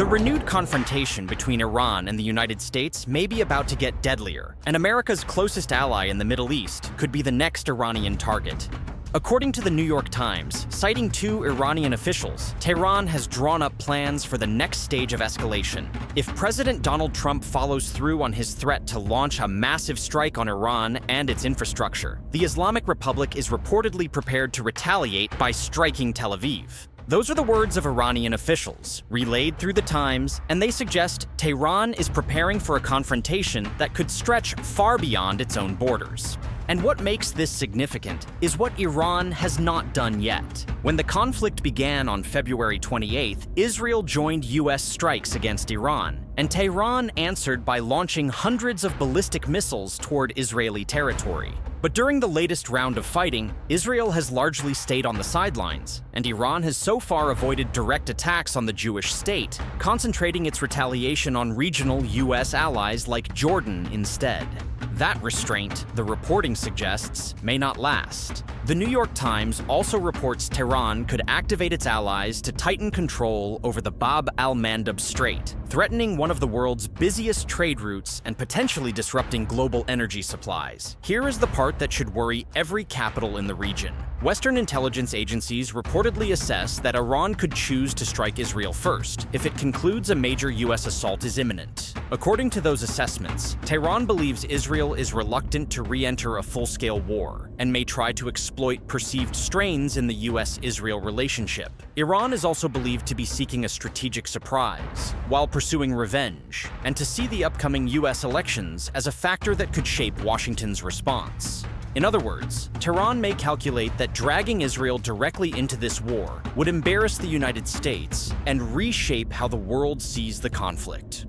The renewed confrontation between Iran and the United States may be about to get deadlier, and America's closest ally in the Middle East could be the next Iranian target. According to the New York Times, citing 2 Iranian officials, Tehran has drawn up plans for the next stage of escalation. If President Donald Trump follows through on his threat to launch a massive strike on Iran and its infrastructure, the Islamic Republic is reportedly prepared to retaliate by striking Tel Aviv. Those are the words of Iranian officials, relayed through the Times, and they suggest Tehran is preparing for a confrontation that could stretch far beyond its own borders. And what makes this significant is what Iran has not done yet. When the conflict began on February 28th, Israel joined US strikes against Iran, and Tehran answered by launching hundreds of ballistic missiles toward Israeli territory. But during the latest round of fighting, Israel has largely stayed on the sidelines, and Iran has so far avoided direct attacks on the Jewish state, concentrating its retaliation on regional US allies like Jordan instead. That restraint, the reporting suggests, may not last. The New York Times also reports Tehran could activate its allies to tighten control over the Bab al-Mandab Strait, threatening one of the world's busiest trade routes and potentially disrupting global energy supplies. Here is the part that should worry every capital in the region. Western intelligence agencies reportedly assess that Iran could choose to strike Israel first if it concludes a major US assault is imminent. According to those assessments, Tehran believes Israel is reluctant to re-enter a full-scale war and may try to exploit perceived strains in the US-Israel relationship. Iran is also believed to be seeking a strategic surprise, while pursuing revenge, and to see the upcoming US elections as a factor that could shape Washington's response. In other words, Tehran may calculate that dragging Israel directly into this war would embarrass the United States and reshape how the world sees the conflict.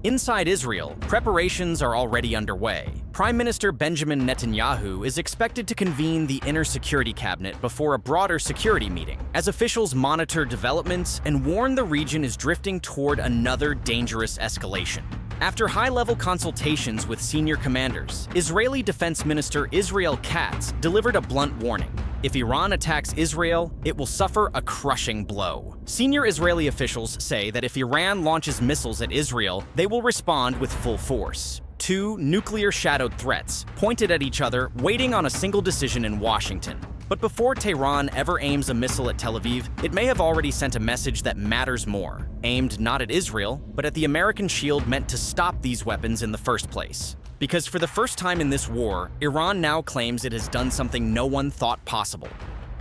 Inside Israel, preparations are already underway. Prime Minister Benjamin Netanyahu is expected to convene the Inner Security Cabinet before a broader security meeting, as officials monitor developments and warn the region is drifting toward another dangerous escalation. After high-level consultations with senior commanders, Israeli Defense Minister Israel Katz delivered a blunt warning. If Iran attacks Israel, it will suffer a crushing blow. Senior Israeli officials say that if Iran launches missiles at Israel, they will respond with full force. 2 nuclear-shadowed threats pointed at each other, waiting on a single decision in Washington. But before Tehran ever aims a missile at Tel Aviv, it may have already sent a message that matters more, aimed not at Israel, but at the American shield meant to stop these weapons in the first place. Because for the first time in this war, Iran now claims it has done something no one thought possible.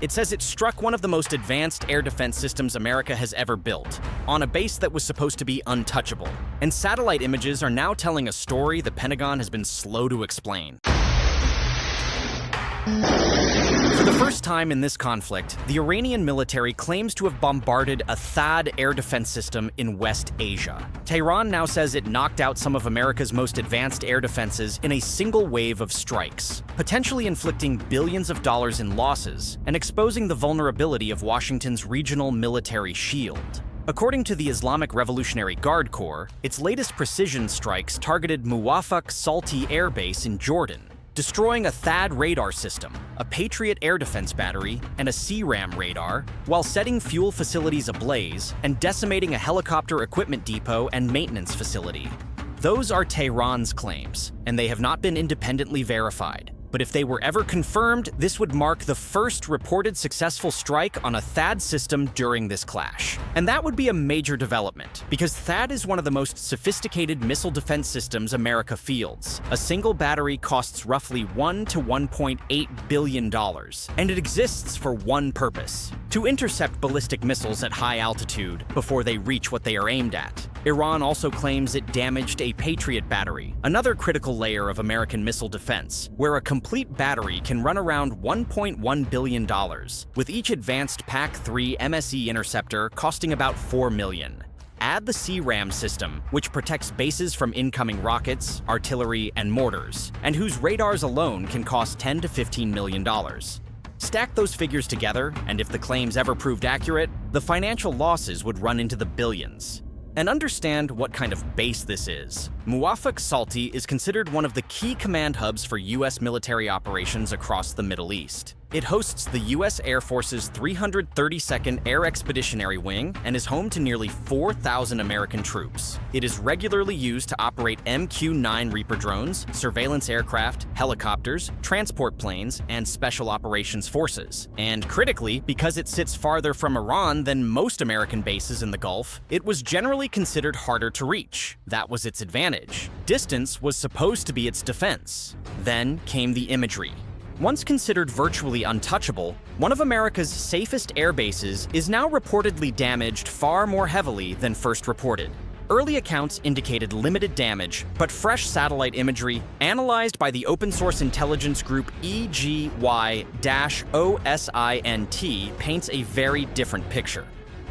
It says it struck one of the most advanced air defense systems America has ever built, on a base that was supposed to be untouchable. And satellite images are now telling a story the Pentagon has been slow to explain. For the first time in this conflict, the Iranian military claims to have bombarded a THAAD air defense system in West Asia. Tehran now says it knocked out some of America's most advanced air defenses in a single wave of strikes, potentially inflicting billions of dollars in losses and exposing the vulnerability of Washington's regional military shield. According to the Islamic Revolutionary Guard Corps, its latest precision strikes targeted Muwafaq Salti Air Base in Jordan, destroying a THAAD radar system, a Patriot air defense battery, and a CRAM radar, while setting fuel facilities ablaze and decimating a helicopter equipment depot and maintenance facility. Those are Tehran's claims, and they have not been independently verified. But if they were ever confirmed, this would mark the first reported successful strike on a THAAD system during this clash. And that would be a major development, because THAAD is one of the most sophisticated missile defense systems America fields. A single battery costs roughly $1 to $1.8 billion, and it exists for one purpose: to intercept ballistic missiles at high altitude before they reach what they are aimed at. Iran also claims it damaged a Patriot battery, another critical layer of American missile defense, where a complete battery can run around $1.1 billion, with each advanced PAC-3 MSE interceptor costing about $4 million. Add the CRAM system, which protects bases from incoming rockets, artillery, and mortars, and whose radars alone can cost $10 to $15 million. Stack those figures together, and if the claims ever proved accurate, the financial losses would run into the billions. And understand what kind of base this is. Muwafaq Salti is considered one of the key command hubs for US military operations across the Middle East. It hosts the U.S. Air Force's 332nd Air Expeditionary Wing and is home to nearly 4,000 American troops. It is regularly used to operate MQ-9 Reaper drones, surveillance aircraft, helicopters, transport planes, and special operations forces. And critically, because it sits farther from Iran than most American bases in the Gulf, it was generally considered harder to reach. That was its advantage. Distance was supposed to be its defense. Then came the imagery. Once considered virtually untouchable, one of America's safest air bases is now reportedly damaged far more heavily than first reported. Early accounts indicated limited damage, but fresh satellite imagery, analyzed by the open-source intelligence group EGY-OSINT, paints a very different picture.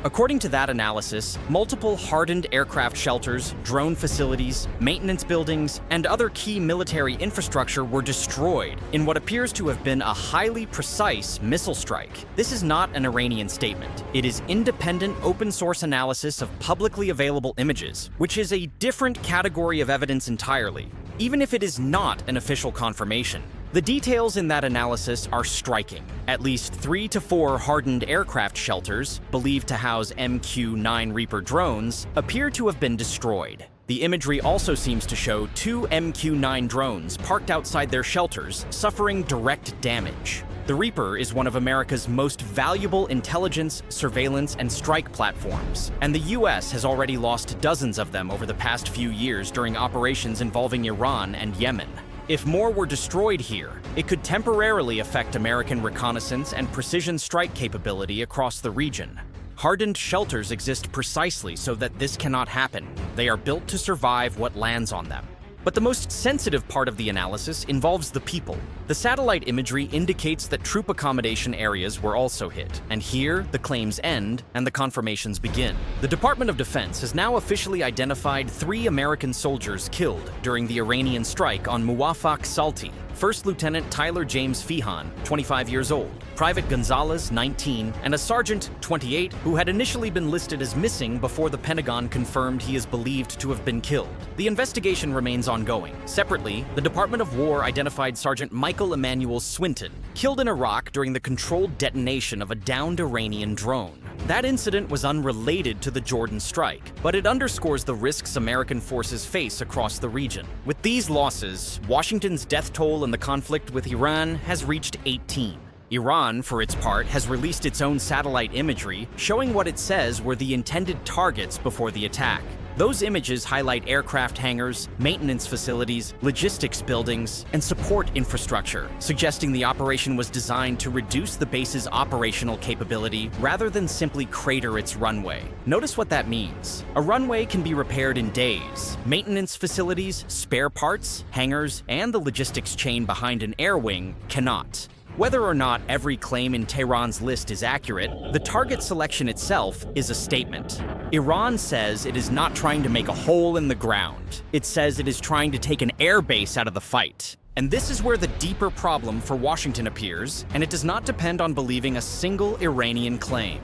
According to that analysis, multiple hardened aircraft shelters, drone facilities, maintenance buildings, and other key military infrastructure were destroyed in what appears to have been a highly precise missile strike. This is not an Iranian statement. It is independent open-source analysis of publicly available images, which is a different category of evidence entirely, even if it is not an official confirmation. The details in that analysis are striking. At least 3 to 4 hardened aircraft shelters, believed to house MQ-9 Reaper drones, appear to have been destroyed. The imagery also seems to show 2 MQ-9 drones parked outside their shelters, suffering direct damage. The Reaper is one of America's most valuable intelligence, surveillance, and strike platforms, and the U.S. has already lost dozens of them over the past few years during operations involving Iran and Yemen. If more were destroyed here, it could temporarily affect American reconnaissance and precision strike capability across the region. Hardened shelters exist precisely so that this cannot happen. They are built to survive what lands on them. But the most sensitive part of the analysis involves the people. The satellite imagery indicates that troop accommodation areas were also hit, and here the claims end and the confirmations begin. The Department of Defense has now officially identified 3 American soldiers killed during the Iranian strike on Muwafaq Salti. First Lieutenant Tyler James Feehan, 25 years old, Private Gonzalez, 19, and a Sergeant, 28, who had initially been listed as missing before the Pentagon confirmed he is believed to have been killed. The investigation remains ongoing. Separately, the Department of War identified Sergeant Michael Emmanuel Swinton, killed in Iraq during the controlled detonation of a downed Iranian drone. That incident was unrelated to the Jordan strike, but it underscores the risks American forces face across the region. With these losses, Washington's death toll in the conflict with Iran has reached 18. Iran, for its part, has released its own satellite imagery, showing what it says were the intended targets before the attack. Those images highlight aircraft hangars, maintenance facilities, logistics buildings, and support infrastructure, suggesting the operation was designed to reduce the base's operational capability rather than simply crater its runway. Notice what that means. A runway can be repaired in days. Maintenance facilities, spare parts, hangars, and the logistics chain behind an air wing cannot. Whether or not every claim in Tehran's list is accurate, the target selection itself is a statement. Iran says it is not trying to make a hole in the ground. It says it is trying to take an air base out of the fight. And this is where the deeper problem for Washington appears, and it does not depend on believing a single Iranian claim.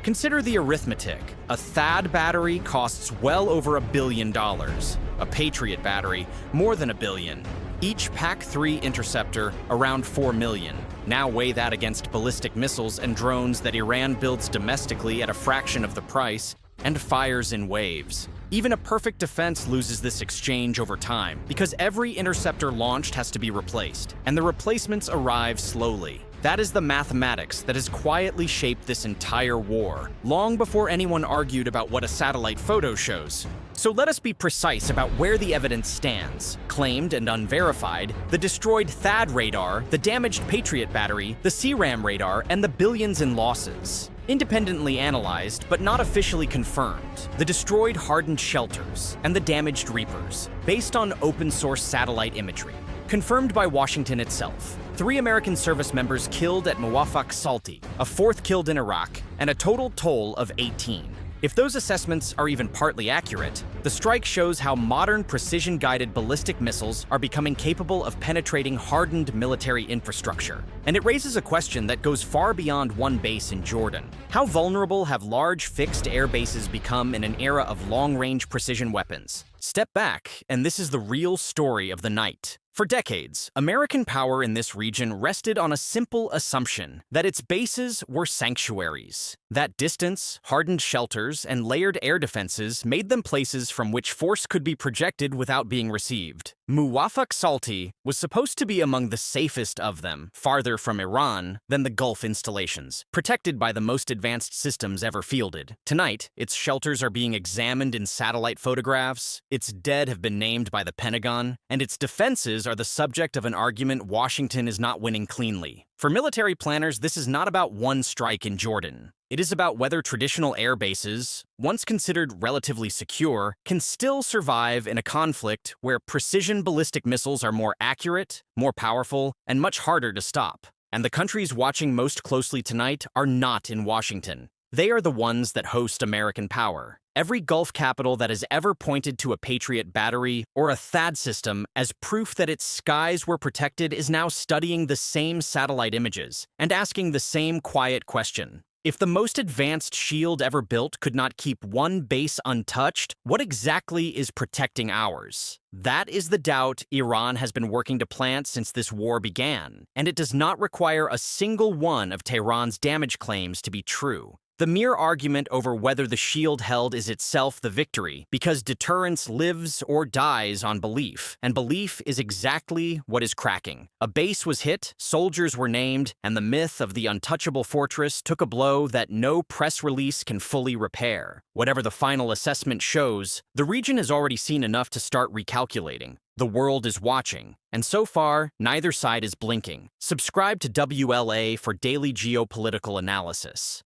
Consider the arithmetic. A THAAD battery costs well over $1 billion. A Patriot battery, more than $1 billion. Each PAC-3 interceptor, around $4 million. Now weigh that against ballistic missiles and drones that Iran builds domestically at a fraction of the price and fires in waves. Even a perfect defense loses this exchange over time because every interceptor launched has to be replaced, and the replacements arrive slowly. That is the mathematics that has quietly shaped this entire war, long before anyone argued about what a satellite photo shows. So let us be precise about where the evidence stands. Claimed and unverified, the destroyed THAAD radar, the damaged Patriot battery, the CRAM radar, and the billions in losses. Independently analyzed, but not officially confirmed, the destroyed hardened shelters and the damaged Reapers, based on open-source satellite imagery. Confirmed by Washington itself. 3 American service members killed at Muwafaq Salti, a 4th killed in Iraq, and a total toll of 18. If those assessments are even partly accurate, the strike shows how modern precision-guided ballistic missiles are becoming capable of penetrating hardened military infrastructure. And it raises a question that goes far beyond one base in Jordan. How vulnerable have large fixed air bases become in an era of long-range precision weapons? Step back, and this is the real story of the night. For decades, American power in this region rested on a simple assumption that its bases were sanctuaries. That distance, hardened shelters, and layered air defenses made them places from which force could be projected without being received. Muwafaq Salti was supposed to be among the safest of them, farther from Iran than the Gulf installations, protected by the most advanced systems ever fielded. Tonight, its shelters are being examined in satellite photographs, its dead have been named by the Pentagon, and its defenses are the subject of an argument Washington is not winning cleanly. For military planners, this is not about one strike in Jordan. It is about whether traditional air bases, once considered relatively secure, can still survive in a conflict where precision ballistic missiles are more accurate, more powerful, and much harder to stop. And the countries watching most closely tonight are not in Washington. They are the ones that host American power. Every Gulf capital that has ever pointed to a Patriot battery or a THAAD system as proof that its skies were protected is now studying the same satellite images and asking the same quiet question. If the most advanced shield ever built could not keep one base untouched, what exactly is protecting ours? That is the doubt Iran has been working to plant since this war began, and it does not require a single one of Tehran's damage claims to be true. The mere argument over whether the shield held is itself the victory, because deterrence lives or dies on belief, and belief is exactly what is cracking. A base was hit, soldiers were named, and the myth of the untouchable fortress took a blow that no press release can fully repair. Whatever the final assessment shows, the region has already seen enough to start recalculating. The world is watching, and so far, neither side is blinking. Subscribe to WLA for daily geopolitical analysis.